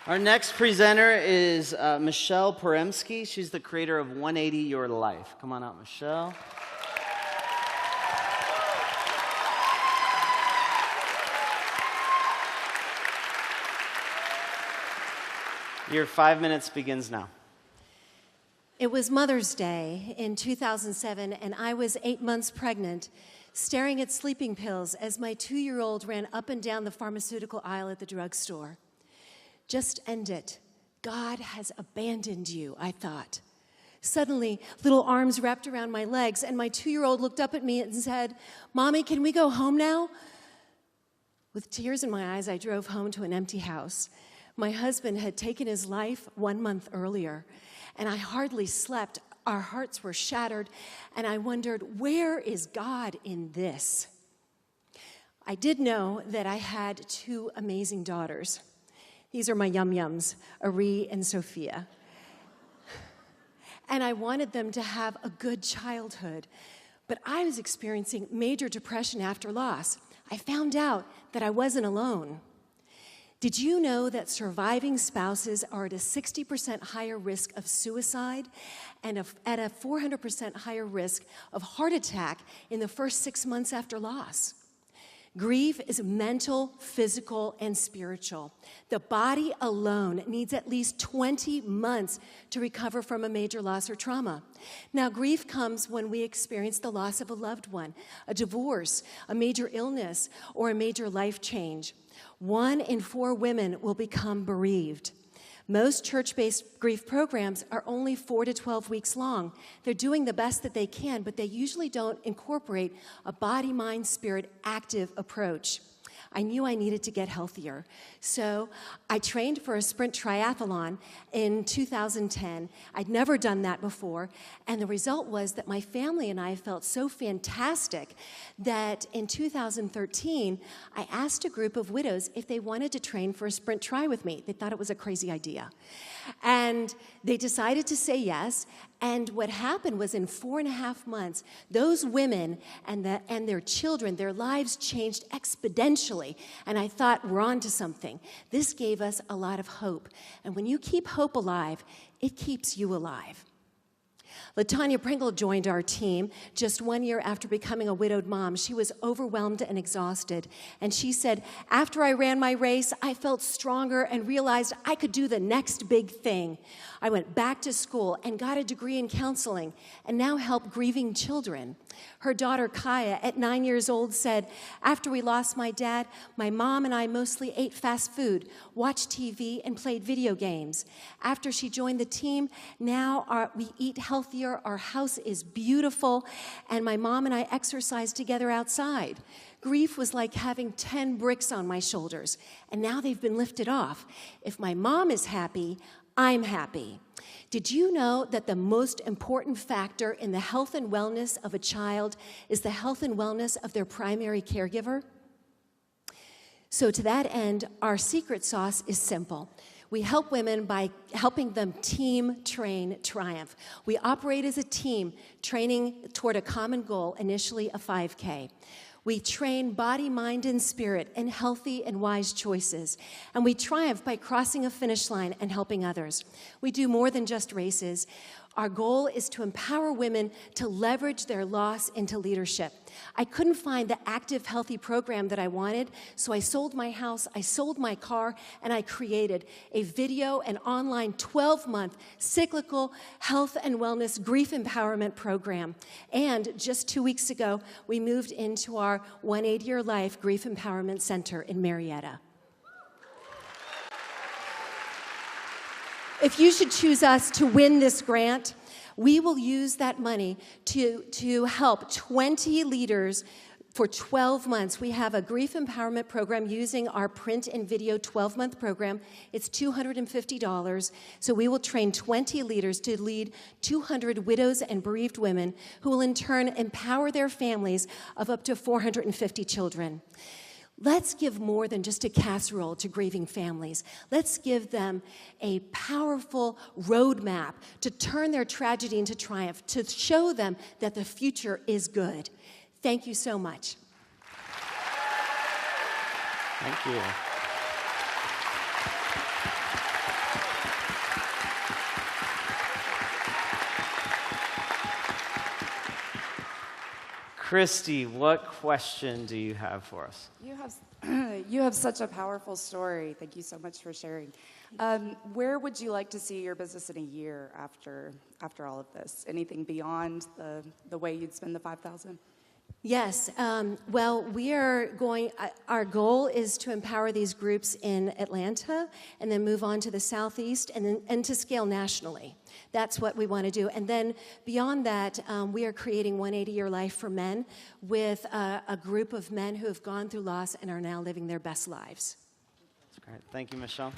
Our next presenter is Mishael Porembski. She's the creator of 180 Your Life. Come on out, Mishael. Your 5 minutes begins now. It was Mother's Day in 2007, and I was 8 months pregnant, staring at sleeping pills as my 2-year-old ran up and down the pharmaceutical aisle at the drugstore. Just end it. God has abandoned you, I thought. Suddenly, little arms wrapped around my legs, and my 2-year-old looked up at me and said, "Mommy, can we go home now?" With tears in my eyes, I drove home to an empty house. My husband had taken his life 1 month earlier, and I hardly slept. Our hearts were shattered, and I wondered, where is God in this? I did know that I had 2 amazing daughters. These are my yum-yums, Ari and Sophia. And I wanted them to have a good childhood, but I was experiencing major depression after loss. I found out that I wasn't alone. Did you know that surviving spouses are at a 60% higher risk of suicide and at a 400% higher risk of heart attack in the first 6 months after loss? Grief is mental, physical, and spiritual. The body alone needs at least 20 months to recover from a major loss or trauma. Now, grief comes when we experience the loss of a loved one, a divorce, a major illness, or a major life change. 1 in 4 women will become bereaved. Most church-based grief programs are only 4 to 12 weeks long. They're doing the best that they can, but they usually don't incorporate a body, mind, spirit active approach. I knew I needed to get healthier. So I trained for a sprint triathlon in 2010. I'd never done that before. And the result was that my family and I felt so fantastic that in 2013, I asked a group of widows if they wanted to train for a sprint tri with me. They thought it was a crazy idea. And they decided to say yes. And what happened was in 4.5 months, those women and their children, their lives changed exponentially. And I thought, we're on to something. This gave us a lot of hope. And when you keep hope alive, it keeps you alive. LaTanya Pringle joined our team just 1 year after becoming a widowed mom. She was overwhelmed and exhausted. And she said, after I ran my race, I felt stronger and realized I could do the next big thing. I went back to school and got a degree in counseling and now help grieving children. Her daughter, Kaya, at 9 years old, said, after we lost my dad, my mom and I mostly ate fast food, watched TV, and played video games. After she joined the team, now we eat healthier, our house is beautiful, and my mom and I exercise together outside. Grief was like having 10 bricks on my shoulders, and now they've been lifted off. If my mom is happy, I'm happy. Did you know that the most important factor in the health and wellness of a child is the health and wellness of their primary caregiver? So to that end, our secret sauce is simple. We help women by helping them team train Triumph. We operate as a team, training toward a common goal, initially a 5K. We train body, mind, and spirit in healthy and wise choices. And we triumph by crossing a finish line and helping others. We do more than just races. Our goal is to empower women to leverage their loss into leadership. I couldn't find the active, healthy program that I wanted, so I sold my house, I sold my car, and I created a video and online 12-month cyclical health and wellness grief empowerment program. And just 2 weeks ago, we moved into our 180 Your Life Grief Empowerment Center in Marietta. If you should choose us to win this grant, we will use that money to help 20 leaders for 12 months. We have a grief empowerment program using our print and video 12-month program. It's $250. So we will train 20 leaders to lead 200 widows and bereaved women who will in turn empower their families of up to 450 children. Let's give more than just a casserole to grieving families. Let's give them a powerful roadmap to turn their tragedy into triumph, to show them that the future is good. Thank you so much. Thank you. Christy, what question do you have for us? You have such a powerful story. Thank you so much for sharing. Where would you like to see your business in a year after all of this? Anything beyond the way you'd spend the $5,000? Yes. Well, we are going, our goal is to empower these groups in Atlanta and then move on to the Southeast and to scale nationally. That's what we want to do. And then beyond that, we are creating 180 Your Life for Men with a group of men who have gone through loss and are now living their best lives. That's great. Thank you, Michelle.